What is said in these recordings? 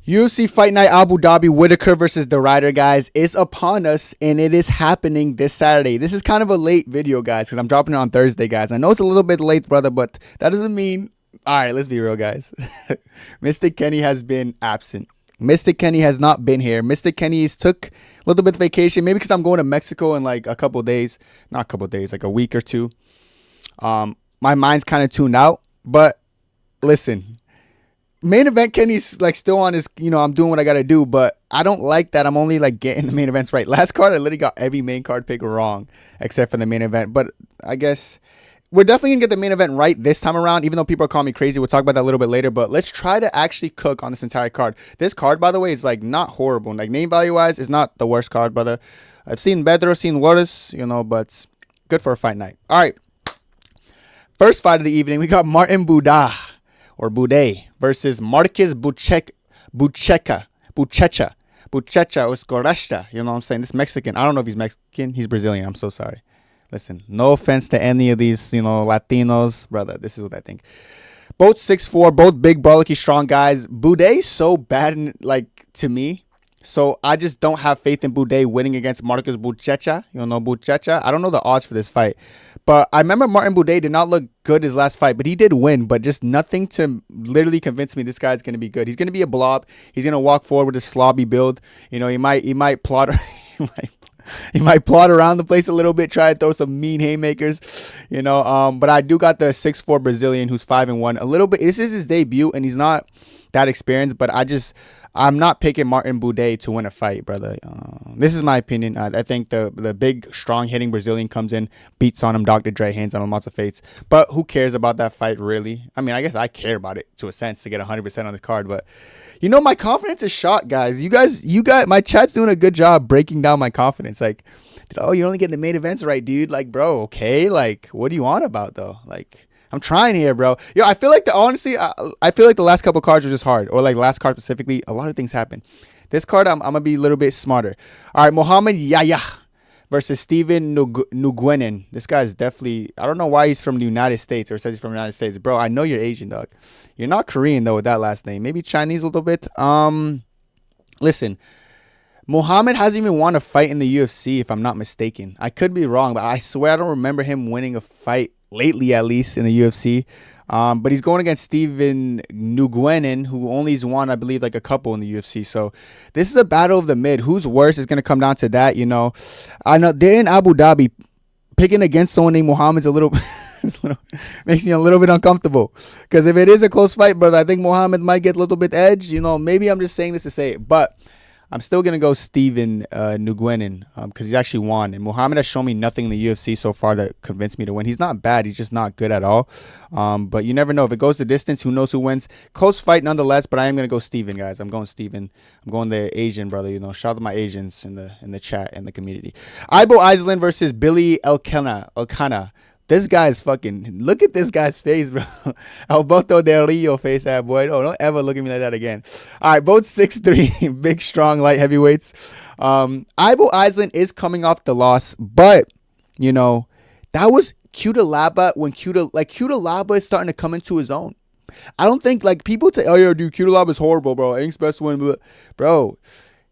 UFC Fight Night Abu Dhabi, Whittaker versus De Ridder, guys, is upon us, and it is happening this Saturday. This is kind of a late video, guys, because I'm dropping it on Thursday, guys. I know it's a little bit late, brother, but that doesn't mean... All right, let's be real, guys. Mystic Kenny has been absent. Mystic Kenny has not been here. Mystic Kenny's took a little bit of vacation, maybe because I'm going to Mexico in like a couple days. Not a couple days, like a week or two. My mind's kind of tuned out, but listen... Main event Kenny's like still on his, I'm doing what I got to do, but I don't like that I'm only like getting the main events right. Last card, I literally got every main card pick wrong except for the main event. But I guess we're definitely going to get the main event right this time around, even though people are calling me crazy. We'll talk about that a little bit later, but let's try to actually cook on this entire card. This card, by the way, is like not horrible. Like name value wise, it's not the worst card, brother. I've seen better, seen worse, but good for a fight night. All right. First fight of the evening, we got Martin Budet. Or Budet versus Marquez Buchecha Oscorashta. You know what I'm saying? This Mexican. I don't know if he's Mexican. He's Brazilian. I'm so sorry. Listen, no offense to any of these, Latinos. Brother, this is what I think. Both 6'4", both big, brolicky, strong guys. Budet's so bad, to me. So I just don't have faith in Budet winning against Marquez Buchecha. Buchecha. I don't know the odds for this fight. But I remember Martin Budet did not look good his last fight, but he did win. But just nothing to literally convince me this guy's going to be good. He's going to be a blob. He's going to walk forward with a slobby build. He might plot he might plot around the place a little bit, try to throw some mean haymakers, But I do got the 6'4" Brazilian who's 5-1. A little bit. This is his debut, and he's not that experienced, but I'm not picking Martin Budet to win a fight, brother. This is my opinion. I think the big, strong hitting Brazilian comes in, beats on him, Dr. Dre, hands on him, lots of fates. But who cares about that fight, really? I mean, I guess I care about it to a sense to get 100% on the card. But, my confidence is shot, guys. You guys, my chat's doing a good job breaking down my confidence. Like, you're only getting the main events right, dude. Like, bro, okay. Like, what do you want about, though? Like... I'm trying here, bro. I feel like I feel like the last couple cards are just hard. Or like last card specifically, a lot of things happen. This card, I'm going to be a little bit smarter. All right, Muhammad Yaya versus Steven Nguyen. This guy's definitely, I don't know why he's from the United States or says he's from the United States. Bro, I know you're Asian, dog. You're not Korean, though, with that last name. Maybe Chinese a little bit. Listen, Muhammad hasn't even won a fight in the UFC, if I'm not mistaken. I could be wrong, but I swear I don't remember him winning a fight lately, at least, in the UFC. But he's going against Steven Nguyen, who only has won, I believe, like a couple in the UFC. So this is a battle of the mid. Who's worse is going to come down to that, I know they're in Abu Dhabi. Picking against someone named Muhammad's a little... makes me a little bit uncomfortable. Because if it is a close fight, brother, I think Muhammad might get a little bit edge. Maybe I'm just saying this to say it. But... I'm still going to go Steven Nguyen because he actually won. And Muhammad has shown me nothing in the UFC so far that convinced me to win. He's not bad. He's just not good at all. But you never know. If it goes the distance, who knows who wins. Close fight nonetheless, but I am going to go Steven, guys. I'm going Steven. I'm going the Asian, brother. Shout out to my Asians in the chat and the community. Ibo Island versus Billy Elkana. This guy's fucking... Look at this guy's face, bro. Alberto Del Rio face, boy. Oh, don't ever look at me like that again. All right, both 6'3", big, strong, light heavyweights. Ibo Island is coming off the loss, but, that was Cutelaba when Cutelaba is starting to come into his own. I don't think, people say, oh, yeah, dude, Cutelaba is horrible, bro. Ink's best win. Bro...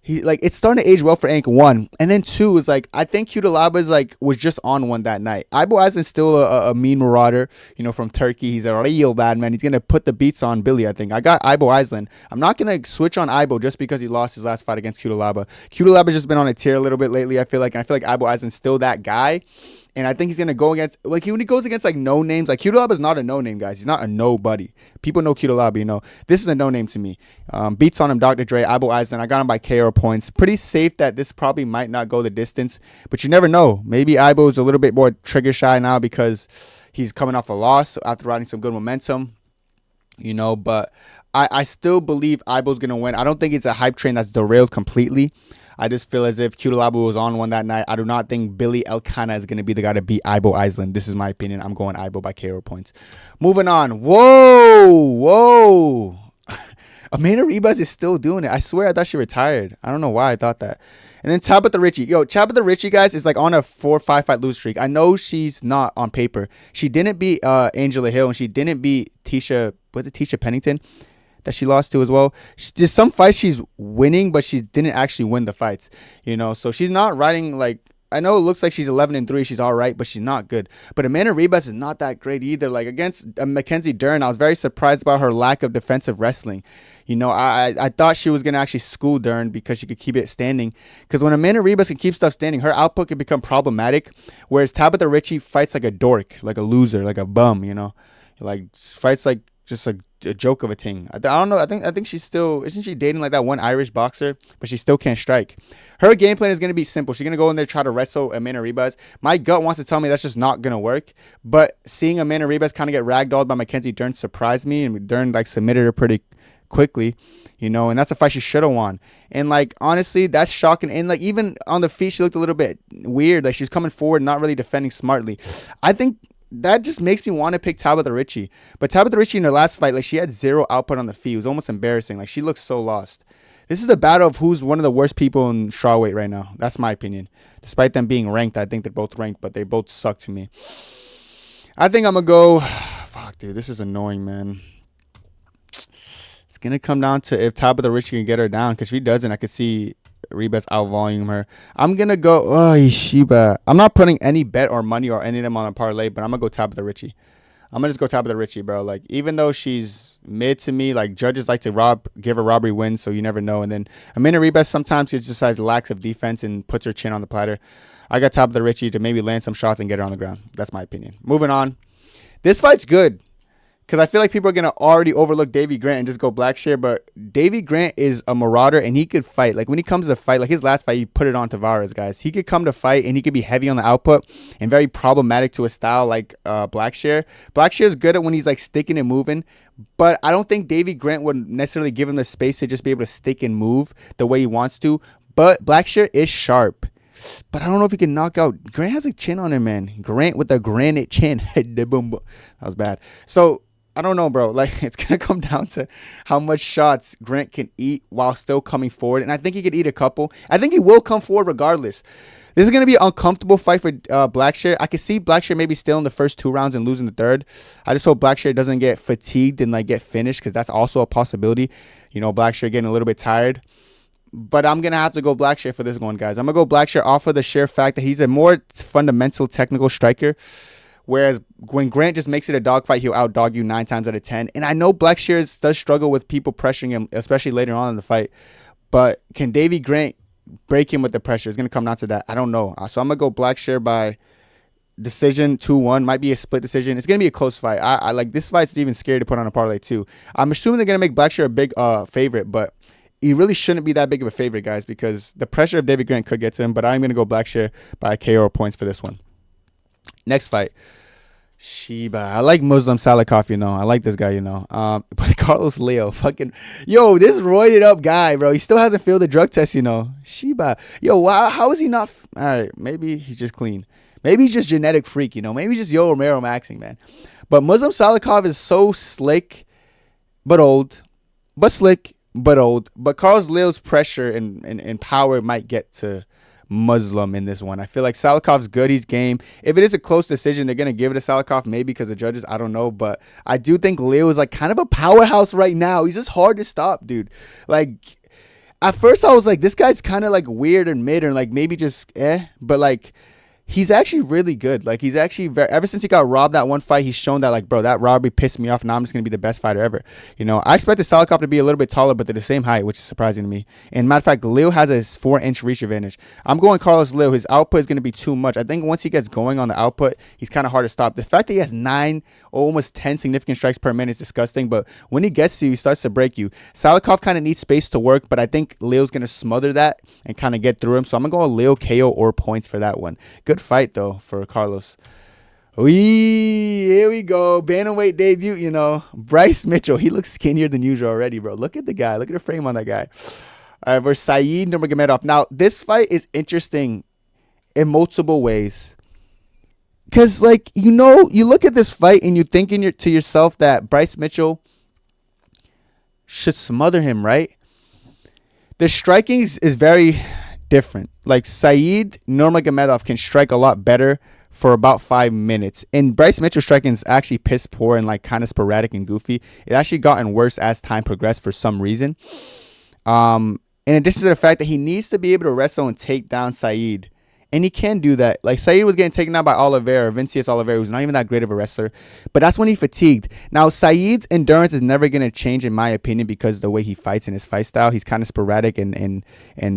it's starting to age well for Ink, one. And then two is I think Cutelaba was just on one that night. Ibo Island's still a mean marauder, from Turkey. He's a real bad man. He's going to put the beats on Billy, I think. I got Ibo Island. I'm not going to switch on Ibo just because he lost his last fight against Cutelaba. Cutelaba's just been on a tear a little bit lately, I feel like. And I feel like Ibo Island's still that guy. And I think he's going to go against, when he goes against, no names. Cutelaba is not a no-name, guys. He's not a nobody. People know Cutelaba, This is a no-name to me. Beats on him, Dr. Dre, Ibo Island. I got him by KO points. Pretty safe that this probably might not go the distance. But you never know. Maybe Ibo's a little bit more trigger-shy now because he's coming off a loss after riding some good momentum. But I still believe Ibo's going to win. I don't think it's a hype train that's derailed completely. I just feel as if Cutelaba was on one that night. I do not think Billy Elkana is going to be the guy to beat Ibo Island. This is my opinion. I'm going Ibo by KO points. Moving on. Whoa. Amanda Ribas is still doing it. I swear I thought she retired. I don't know why I thought that. And then Tabitha Richie. Tabitha Richie, guys, is on a 4 or 5 fight lose streak. I know she's not on paper. She didn't beat Angela Hill, and she didn't beat Tisha. Was it Tisha Pennington? that she lost to as well. There's some fights she's winning, but she didn't actually win the fights. So she's not riding like. I know it looks like she's 11-3. She's all right, but she's not good. But Amanda Ribas is not that great either. Like against Mackenzie Dern, I was very surprised about her lack of defensive wrestling. I thought she was going to actually school Dern because she could keep it standing. Because when Amanda Ribas can keep stuff standing, her output can become problematic. Whereas Tabitha Richie fights like a dork, like a loser, like a bum, Like fights like just a joke of a thing. I don't know. I think she's still, isn't she dating like that one Irish boxer? But she still can't strike. Her game plan is going to be simple. She's going to go in there, try to wrestle Amanda Ribas. My gut wants to tell me that's just not going to work. But seeing Amanda Ribas kind of get ragdolled by Mackenzie Dern surprised me. And Dern like submitted her pretty quickly, and that's a fight she should have won. And like, honestly, that's shocking. And like, even on the feet, she looked a little bit weird. Like she's coming forward, not really defending smartly. I think that just makes me want to pick Tabitha Richie. But Tabitha Richie in her last fight, like she had zero output on the feet. It was almost embarrassing. Like she looks so lost. This is a battle of who's one of the worst people in strawweight right now. That's my opinion. Despite them being ranked, I think they're both ranked, but they both suck to me. I think I'm going to go... Fuck, dude. This is annoying, man. It's going to come down to if Tabitha Richie can get her down. Because if she doesn't, I could see Ribas out-volume her. I'm going to go... Oh, Sheba. I'm not putting any bet or money or any of them on a parlay, but I'm going to go Tabitha Richie. I'm going to just go Tabitha Richie, bro. Like, even though she's mid to me, like, judges like to give her robbery wins, so you never know. And then Amanda Ribas sometimes she just has lacks of defense and puts her chin on the platter. I got Tabitha Richie to maybe land some shots and get her on the ground. That's my opinion. Moving on. This fight's good. Because I feel like people are going to already overlook Davy Grant and just go Blackshear. But Davy Grant is a marauder and he could fight. Like when he comes to fight, like his last fight, he put it on Tavares, guys. He could come to fight and he could be heavy on the output and very problematic to a style like Blackshear. Blackshear is good at when he's like sticking and moving. But I don't think Davy Grant would necessarily give him the space to just be able to stick and move the way he wants to. But Blackshear is sharp. But I don't know if he can knock out. Grant has a chin on him, man. Grant with a granite chin. That was bad. So... I don't know, bro. Like, it's going to come down to how much shots Grant can eat while still coming forward. And I think he could eat a couple. I think he will come forward regardless. This is going to be an uncomfortable fight for Blackshear. I can see Blackshear maybe still in the first 2 rounds and losing the third. I just hope Blackshear doesn't get fatigued and, like, get finished because that's also a possibility. Blackshear getting a little bit tired. But I'm going to have to go Blackshear for this one, guys. I'm going to go Blackshear off of the sheer fact that he's a more fundamental technical striker. Whereas when Grant just makes it a dogfight, he'll outdog you 9 times out of 10. And I know Blackshear does struggle with people pressuring him, especially later on in the fight. But can Davy Grant break him with the pressure? It's going to come down to that. I don't know. So I'm going to go Blackshear by decision 2-1. Might be a split decision. It's going to be a close fight. I like this fight's even scary to put on a parlay too. I'm assuming they're going to make Blackshear a big favorite, but he really shouldn't be that big of a favorite, guys, because the pressure of Davy Grant could get to him. But I'm going to go Blackshear by KO points for this one. Next fight. Sheba. I like Muslim Salakov, I like this guy, But Carlos Leo, this roided up guy, bro. He still hasn't failed the drug test, Sheba. Wow, how is he not? All right, maybe he's just clean. Maybe he's just genetic freak, Maybe he's just Romero maxing, man. But Muslim Salakov is so slick, but old. But slick, but old. But Carlos Leo's pressure and power might get to Muslim in this one. I feel like Salakov's good. He's game. If it is a close decision, they're going to give it to Salakov, maybe because of judges. I don't know. But I do think Leo is like kind of a powerhouse right now. He's just hard to stop, dude. Like, at first I was like, this guy's kind of like weird and mid and like maybe just But like, he's actually really good. Like, he's actually ever since he got robbed that one fight, he's shown that, like, bro, that robbery pissed me off. Now I'm just going to be the best fighter ever. I expected Salakov to be a little bit taller, but they're the same height, which is surprising to me. And matter of fact, Leo has a 4-inch reach advantage. I'm going Carlos Leo. His output is going to be too much. I think once he gets going on the output, he's kind of hard to stop. The fact that he has 9 or almost 10 significant strikes per minute is disgusting, but when he gets to you, he starts to break you. Salakov kind of needs space to work, but I think Leo's going to smother that and kind of get through him. So I'm going to go Leo KO or points for that one. Good fight, though, for Carlos. Here we go. Bantamweight debut, Bryce Mitchell. He looks skinnier than usual already, bro. Look at the guy. Look at the frame on that guy. Versus Saeed Nurmagomedov. Now, this fight is interesting in multiple ways. Because, like, you look at this fight and you think to yourself that Bryce Mitchell should smother him, right? The striking is very different. Like, Saeed Nurmagomedov can strike a lot better for about 5 minutes. And Bryce Mitchell's striking is actually piss poor and like kind of sporadic and goofy. It actually gotten worse as time progressed for some reason. In addition to the fact that he needs to be able to wrestle and take down Saeed. And he can do that. Like, Saeed was getting taken down by Oliveira, Vincius Oliveira, who's not even that great of a wrestler. But that's when he fatigued. Now, Saeed's endurance is never going to change, in my opinion, because of the way he fights and his fight style. He's kind of sporadic and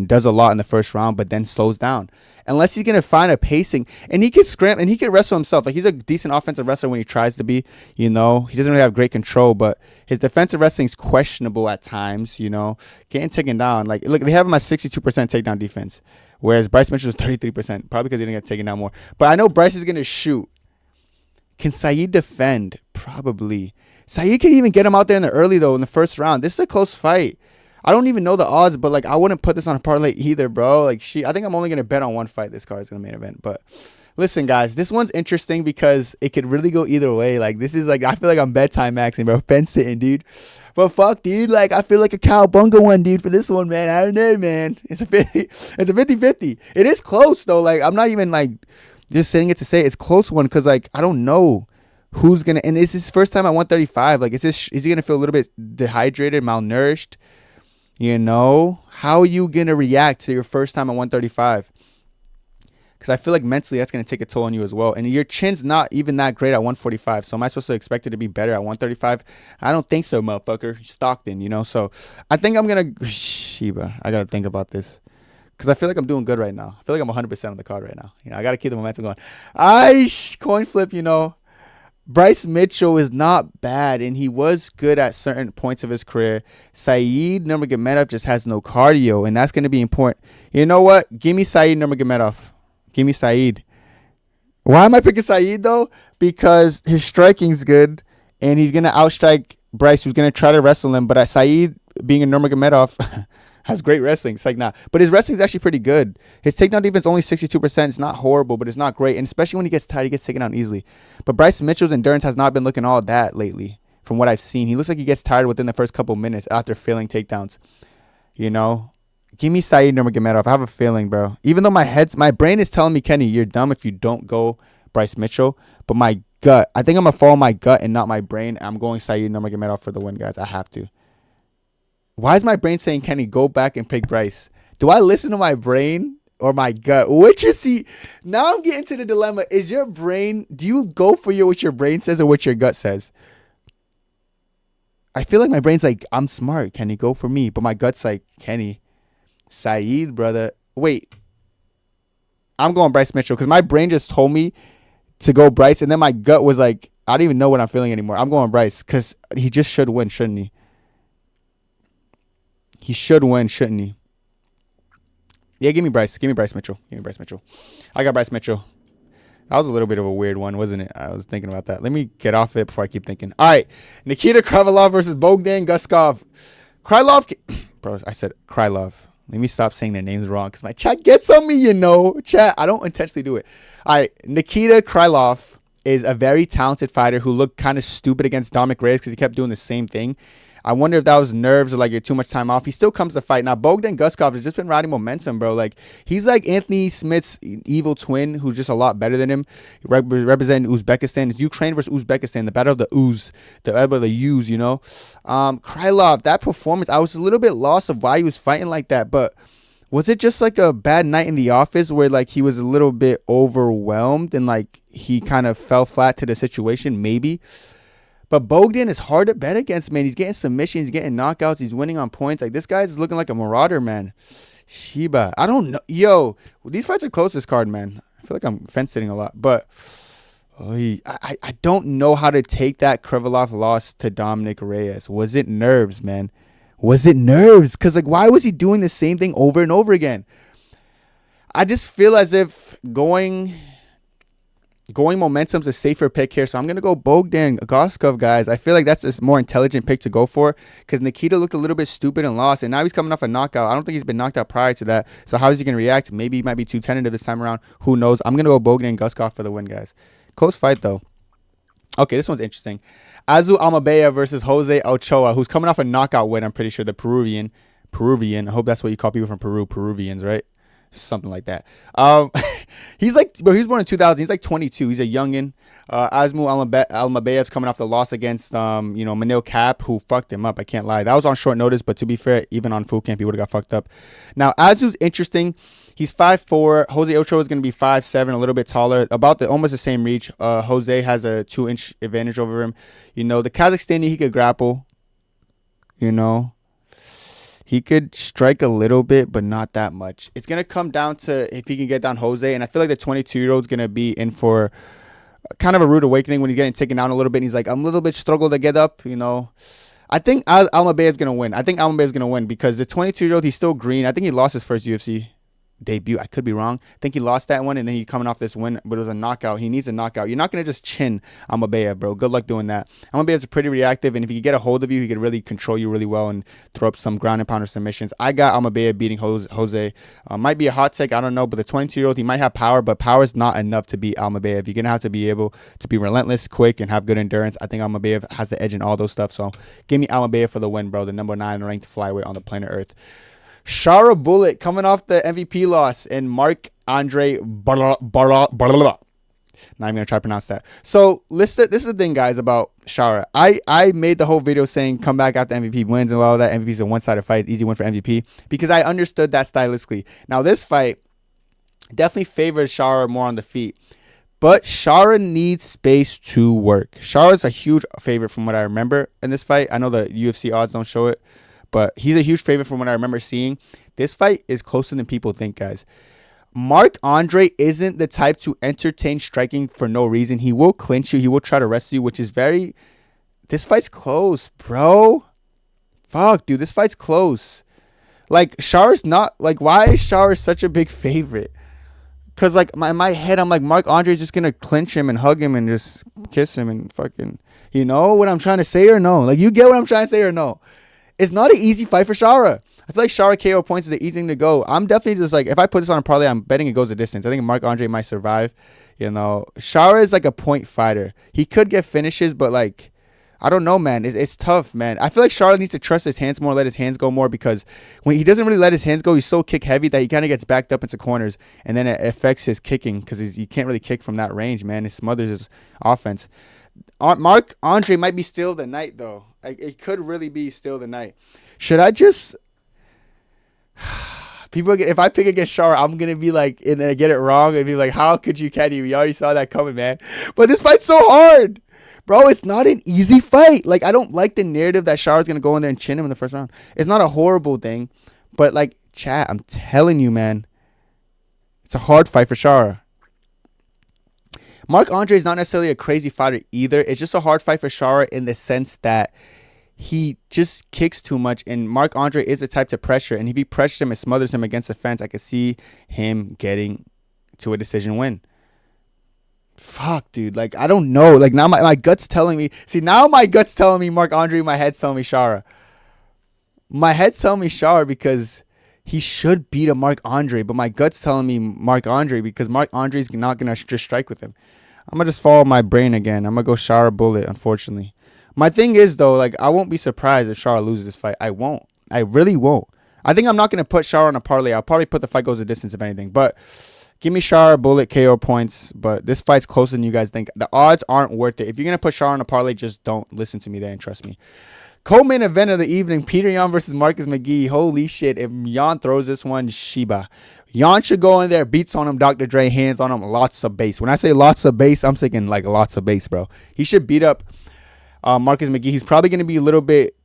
does a lot in the first round, but then slows down. Unless he's going to find a pacing. And he can scramble, and he can wrestle himself. Like, he's a decent offensive wrestler when he tries to be, you know. He doesn't really have great control, but his defensive wrestling is questionable at times, you know. Getting taken down. Like, look, they have him at 62% takedown defense. Whereas Bryce Mitchell is 33%, probably because he didn't get taken down more. But I know Bryce is going to shoot. Can Saeed defend? Probably. Saeed can even get him out there in the early, though, in the first round. This is a close fight. I don't even know the odds, but, like, I wouldn't put this on a parlay either, bro. Like, I think I'm only going to bet on one fight this card is going to main event. But listen, guys, this one's interesting because it could really go either way. Like, this is, like, I feel like I'm bedtime maxing, bro. Fence sitting, dude. But fuck, dude, like, I feel like a cowbunga one, dude, for this one, man. I don't know, man. It's a 50-50. It is close, though. Like, I'm not even, like, just saying it to say it's close one because, like, I don't know who's going to, and it's his first time at 135. Like, is he going to feel a little bit dehydrated, malnourished? You know? How are you going to react to your first time at 135? Because I feel like mentally that's going to take a toll on you as well. And your chin's not even that great at 145. So am I supposed to expect it to be better at 135? I don't think so, motherfucker. Stockton, you know? So I think I'm going to... Sheba, I got to think about this. Because I feel like I'm doing good right now. I feel like I'm 100% on the card right now. You know, I got to keep the momentum going. Coin flip, you know. Bryce Mitchell is not bad, and he was good at certain points of his career. Saeed Nurmagomedov just has no cardio, and that's going to be important. You know what? Give me Saeed Nurmagomedov. Give me Saeed. Why am I picking Saeed, though? Because his striking's good, and he's going to outstrike Bryce, who's going to try to wrestle him. But at Saeed, being a Nurmagomedov, has great wrestling. It's like, nah. But his wrestling's actually pretty good. His takedown defense only 62%. It's not horrible, but it's not great. And especially when he gets tired, he gets taken down easily. But Bryce Mitchell's endurance has not been looking all that lately, from what I've seen. He looks like he gets tired within the first couple minutes after failing takedowns. You know? Give me Saeed Nurmagomedov. I have a feeling, bro. Even though my brain is telling me, Kenny, you're dumb if you don't go Bryce Mitchell. But my gut, I think I'm going to follow my gut and not my brain. I'm going Saeed Nurmagomedov for the win, guys. I have to. Why is my brain saying, Kenny, go back and pick Bryce? Do I listen to my brain or my gut? Which is, see, now I'm getting to the dilemma. Is your brain, do you go for what your brain says or what your gut says? I feel like my brain's like, I'm smart, Kenny, go for me. But my gut's like, Kenny, Saeed, brother. Wait. I'm going Bryce Mitchell because my brain just told me to go Bryce. And then my gut was like, I don't even know what I'm feeling anymore. I'm going Bryce because he just should win, shouldn't he? He should win, shouldn't he? Yeah, give me Bryce. Give me Bryce Mitchell. Give me Bryce Mitchell. I got Bryce Mitchell. That was a little bit of a weird one, wasn't it? I was thinking about that. Let me get off it before I keep thinking. All right. Nikita Krylov versus Bogdan Guskov. Krylov. Bro, I said Krylov. Let me stop saying their names wrong because my chat gets on me, you know. Chat, I don't intentionally do it. All right. Nikita Krylov is a very talented fighter who looked kind of stupid against Dominic Reyes because he kept doing the same thing. I wonder if that was nerves or like you're too much time off. He still comes to fight. Now, Bogdan Guskov has just been riding momentum, bro. Like, he's like Anthony Smith's evil twin, who's just a lot better than him. Representing Uzbekistan. It's Ukraine versus Uzbekistan, the battle of the Uz, the battle of the U's, you know. Krylov, that performance, I was a little bit lost of why he was fighting like that, but was it just like a bad night in the office where like he was a little bit overwhelmed and like he kind of fell flat to the situation? Maybe. But Bogdan is hard to bet against, man. He's getting submissions, he's getting knockouts, he's winning on points. Like, this guy's looking like a marauder, man. Sheba. I don't know. Yo, these fights are close this card, man. I feel like I'm fence-sitting a lot. But I don't know how to take that Krylov loss to Dominic Reyes. Was it nerves, man? Was it nerves? Because, like, why was he doing the same thing over and over again? I just feel as if going momentum's a safer pick here, so I'm going to go Bogdan Guskov, guys. I feel like that's a more intelligent pick to go for because Nikita looked a little bit stupid and lost, and now he's coming off a knockout. I don't think he's been knocked out prior to that, so how is he going to react? Maybe he might be too tentative this time around. Who knows? I'm going to go Bogdan Guskov for the win, guys. Close fight, though. Okay, this one's interesting. Azu Amabea versus Jose Ochoa, who's coming off a knockout win, I'm pretty sure. The Peruvian. I hope that's what you call people from Peru. Peruvians, right? something like that. He's like, bro, he was born in 2000. He's like 22. He's a youngin. Asmu Almabeyev's coming off the loss against Manil Cap, who fucked him up. I can't lie. That was on short notice, but to be fair, even on full camp, he would have got fucked up. Now, Azu's interesting. He's 5'4". Jose Ocho is going to be 5'7", a little bit taller, about almost the same reach. Jose has a 2-inch advantage over him. The Kazakhstani, he could grapple. He could strike a little bit, but not that much. It's going to come down to if he can get down Jose, and I feel like the 22-year-old is going to be in for kind of a rude awakening when he's getting taken down a little bit. And he's like, I'm a little bit struggled to get up, I think Almabey is going to win. I think Almabey is going to win because the 22-year-old, he's still green. I think he lost his first UFC debut. I could be wrong. I think he lost that one, and then he coming off this win, but it was a knockout. He needs a knockout. You're not going to just chin Almabey, bro. Good luck doing that. Almabey is pretty reactive, and if he could get a hold of you, he could really control you really well and throw up some ground and pounder submissions. I got Almabey beating Jose. Might be a hot take, I don't know, but the 22-year-old, he might have power, but power is not enough to beat Almabey. You're going to have to be able to be relentless, quick, and have good endurance. I think Almabey has the edge in all those stuff, so give me Almabey for the win, bro. The number 9 ranked flyweight on the planet Earth. Shara Bullet coming off the MVP loss, and Marc-Andre Barla. Not even going to try to pronounce that. So, this is the thing, guys, about Shara. I made the whole video saying come back after MVP wins and all that. MVP is a one-sided fight. Easy win for MVP. Because I understood that stylistically. Now, this fight definitely favors Shara more on the feet. But Shara needs space to work. Shara's a huge favorite from what I remember in this fight. I know the UFC odds don't show it. But he's a huge favorite from what I remember seeing. This fight is closer than people think, guys. Marc-Andre isn't the type to entertain striking for no reason. He will clinch you. He will try to wrestle you, which is very... This fight's close, bro. Fuck, dude. This fight's close. Like, Shara's not... Like, why is Shara such a big favorite? Because, like, in my head, I'm like, Marc-Andre's just going to clinch him and hug him and just kiss him and fucking... You know what I'm trying to say or no? Like, you get what I'm trying to say or no? It's not an easy fight for Shara. I feel like Shara KO points is the easy thing to go. I'm definitely just like, if I put this on a parlay, I'm betting it goes a distance. I think Marc-Andre might survive. Shara is like a point fighter. He could get finishes, but like, I don't know, man. It's tough, man. I feel like Shara needs to trust his hands more, let his hands go more, because when he doesn't really let his hands go, he's so kick heavy that he kind of gets backed up into corners, and then it affects his kicking because he can't really kick from that range, man. It smothers his offense. Marc-Andre might be still the night, though. It could really be still the night. Should I just... if I pick against Shara, I'm going to be like, and I get it wrong, and be like, how could you, Kenny? We already saw that coming, man. But this fight's so hard. Bro, it's not an easy fight. Like, I don't like the narrative that Shara's going to go in there and chin him in the first round. It's not a horrible thing. But, like, chat, I'm telling you, man. It's a hard fight for Shara. Marc-Andre is not necessarily a crazy fighter either. It's just a hard fight for Shara in the sense that he just kicks too much, and Marc-Andre is the type to pressure, and if he pressures him and smothers him against the fence, I could see him getting to a decision win. Fuck, dude. Like, I don't know. Like, now my gut's telling me. See, now my gut's telling me Marc-Andre, my head's telling me Shara. My head's telling me Shara because he should beat a Marc-Andre, but my gut's telling me Marc-Andre because Marc-Andre's not going to just strike with him. I'm going to just follow my brain again. I'm going to go Shara Bullet, unfortunately. My thing is, though, like, I won't be surprised if Shara loses this fight. I won't. I really won't. I think I'm not going to put Shara on a parlay. I'll probably put the fight goes a distance, if anything. But give me Shara Bullet KO points. But this fight's closer than you guys think. The odds aren't worth it. If you're going to put Shara on a parlay, just don't listen to me there and trust me. Co-main event of the evening, Peter Yan versus Marcus McGee. Holy shit. If Yan throws this one, Shiba. Yan should go in there, beats on him, Dr. Dre, hands on him, lots of bass. When I say lots of bass, I'm thinking like lots of bass, bro. He should beat up Marcus McGee. He's probably going to be a little bit,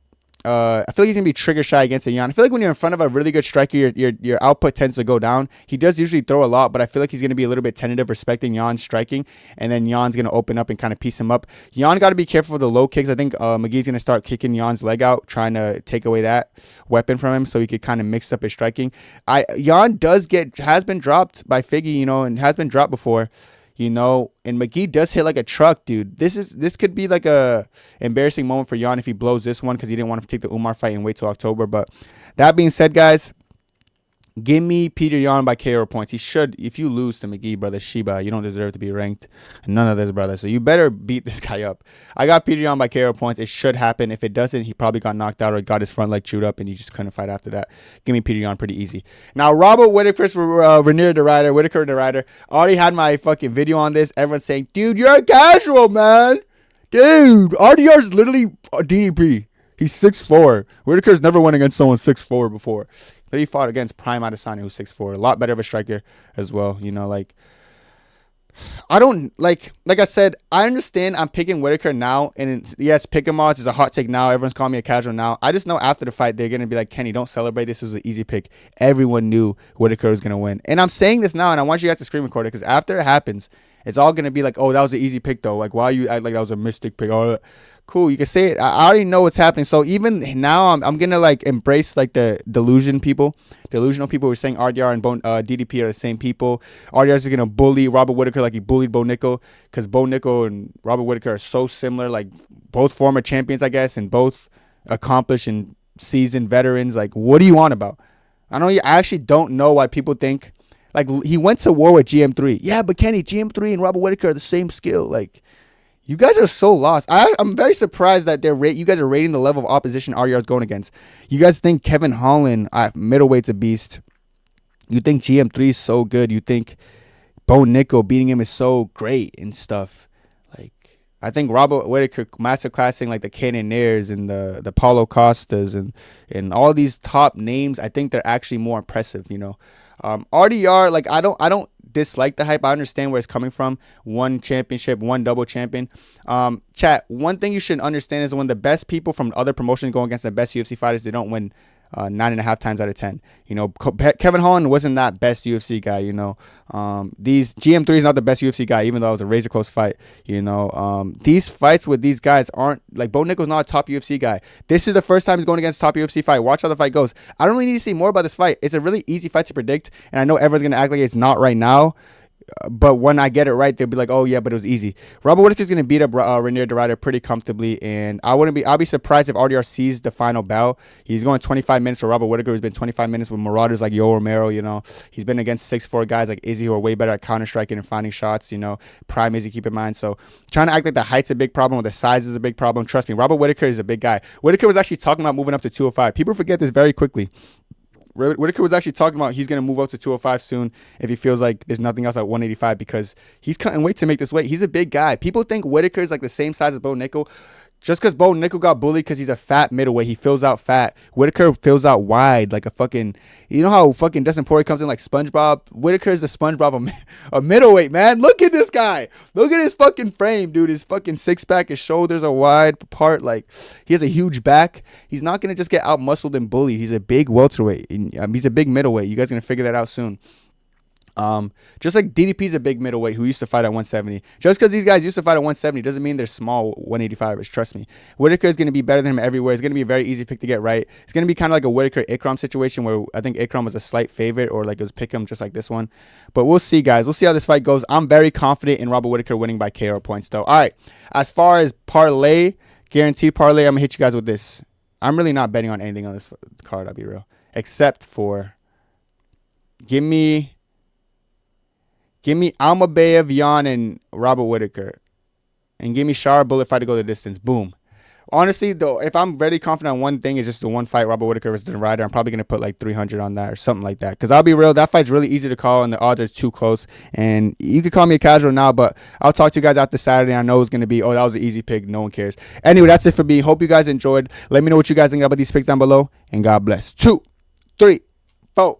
I feel like he's going to be trigger shy against a Yan. I feel like when you're in front of a really good striker, your output tends to go down. He does usually throw a lot, but I feel like he's going to be a little bit tentative, respecting Yan's striking, and then Yan's going to open up and kind of piece him up. Yan got to be careful with the low kicks. I think McGee's going to start kicking Yan's leg out, trying to take away that weapon from him so he could kind of mix up his striking. Yan has been dropped by Figgy, and has been dropped before. And McGee does hit like a truck, dude. This could be like a embarrassing moment for Yan if he blows this one because he didn't want to take the Umar fight and wait till October. But that being said, guys, Give me Peter Yan by KO points. He should. If you lose to McGee, brother, Shiba, you don't deserve to be ranked. None of this, brother. So you better beat this guy up. I got Peter Yan by KO points. It should happen. If it doesn't, he probably got knocked out or got his front leg chewed up, and he just couldn't fight after that. Give me Peter Yan pretty easy. Now, Robert Whittaker versus Reiner De Ridder. Whittaker De Ridder. I already had my fucking video on this. Everyone's saying, dude, you're a casual, man. Dude, RDR's literally a DDP. He's 6'4". Whittaker's never went against someone 6'4" before. But he fought against Prime Adesanya, who's 6'4", a lot better of a striker as well. You know, like, I don't, like I said, I understand I'm picking Whittaker now. And yes, pick him odds is a hot take now. Everyone's calling me a casual now. I just know after the fight, they're going to be like, Kenny, don't celebrate. This is an easy pick. Everyone knew Whittaker was going to win. And I'm saying this now, and I want you guys to screen record it, because after it happens, it's all going to be like, oh, that was an easy pick, though. Like, why you act like that was a mystic pick? Oh, cool, you can say it. I already know what's happening. So even now, I'm gonna like embrace like the delusional people who are saying RDR and DDP are the same people. RDR is gonna bully Robert Whittaker like he bullied Bo Nickel, because Bo Nickel and Robert Whittaker are so similar, like both former champions, I guess, and both accomplished and seasoned veterans. Like, what do you want about? I actually don't know why people think like he went to war with GM3. Yeah, but Kenny, GM3 and Robert Whittaker are the same skill. Like, you guys are so lost. I'm very surprised that you guys are rating the level of opposition RDR is going against. You guys think Kevin Holland at middleweight's a beast. You think GM3 is so good. You think Bo Nickel beating him is so great and stuff. Like, I think Robert Whittaker masterclassing like the Cannoniers and the Paulo Costas and all these top names, I think they're actually more impressive, you know. RDR, like, I don't dislike the hype. I understand where it's coming from. One championship, one double champion. Chat, one thing you should understand is when the best people from other promotions go against the best UFC fighters, they don't win 9.5 times out of 10. You know, Kevin Holland wasn't that best UFC guy, you know. These GM3 is not the best UFC guy, even though it was a razor close fight, you know. These fights with these guys aren't, like, Bo Nickel's not a top UFC guy. This is the first time he's going against a top UFC fight. Watch how the fight goes. I don't really need to see more about this fight. It's a really easy fight to predict, and I know everyone's going to act like it's not right now. But when I get it right, they'll be like, oh, yeah, but it was easy. Robert Whittaker's going to beat up Reiner De Ridder pretty comfortably, and I'll be surprised if RDR sees the final bell. He's going 25 minutes for Robert Whittaker, who's been 25 minutes with marauders like Yo Romero, you know. He's been against 6'4" guys like Izzy, who are way better at counter-striking and finding shots, you know. Prime Izzy, keep in mind. So trying to act like the height's a big problem or the size is a big problem. Trust me, Robert Whittaker is a big guy. Whittaker was actually talking about moving up to 205. People forget this very quickly. Whittaker was actually talking about he's going to move up to 205 soon if he feels like there's nothing else at 185, because he's cutting weight to make this weight. He's a big guy. People think Whittaker is like the same size as Bo Nickel. Just because Bo Nickel got bullied because he's a fat middleweight, he fills out fat. Whittaker fills out wide like a fucking, you know how fucking Dustin Poirier comes in like SpongeBob? Whittaker is the SpongeBob of middleweight, man. Look at this guy. Look at his fucking frame, dude. His fucking six-pack, his shoulders are wide apart. Like, he has a huge back. He's not going to just get out-muscled and bullied. He's a big welterweight. He's a big middleweight. You guys are going to figure that out soon. Just like DDP's a big middleweight who used to fight at 170. Just because these guys used to fight at 170 doesn't mean they're small 185ers. Trust me. Whittaker is going to be better than him everywhere. It's going to be a very easy pick to get right. It's going to be kind of like a Whittaker-Ikram situation where I think Ikram was a slight favorite, or like it was pick him just like this one. But we'll see, guys. We'll see how this fight goes. I'm very confident in Robert Whittaker winning by KO points, though. All right. As far as parlay, guaranteed parlay, I'm going to hit you guys with this. I'm really not betting on anything on this card, I'll be real. Except for give me Almabayev, Yan, and Robert Whittaker. And give me Shara Bullet fight to go the distance. Boom. Honestly, though, if I'm very confident on one thing, it's just the one fight, Robert Whittaker versus De Ridder. I'm probably going to put like 300 on that or something like that. Because I'll be real, that fight's really easy to call, and the odds are too close. And you can call me a casual now, but I'll talk to you guys after Saturday. I know it's going to be, oh, that was an easy pick. No one cares. Anyway, that's it for me. Hope you guys enjoyed. Let me know what you guys think about these picks down below. And God bless. 2, 3, 4.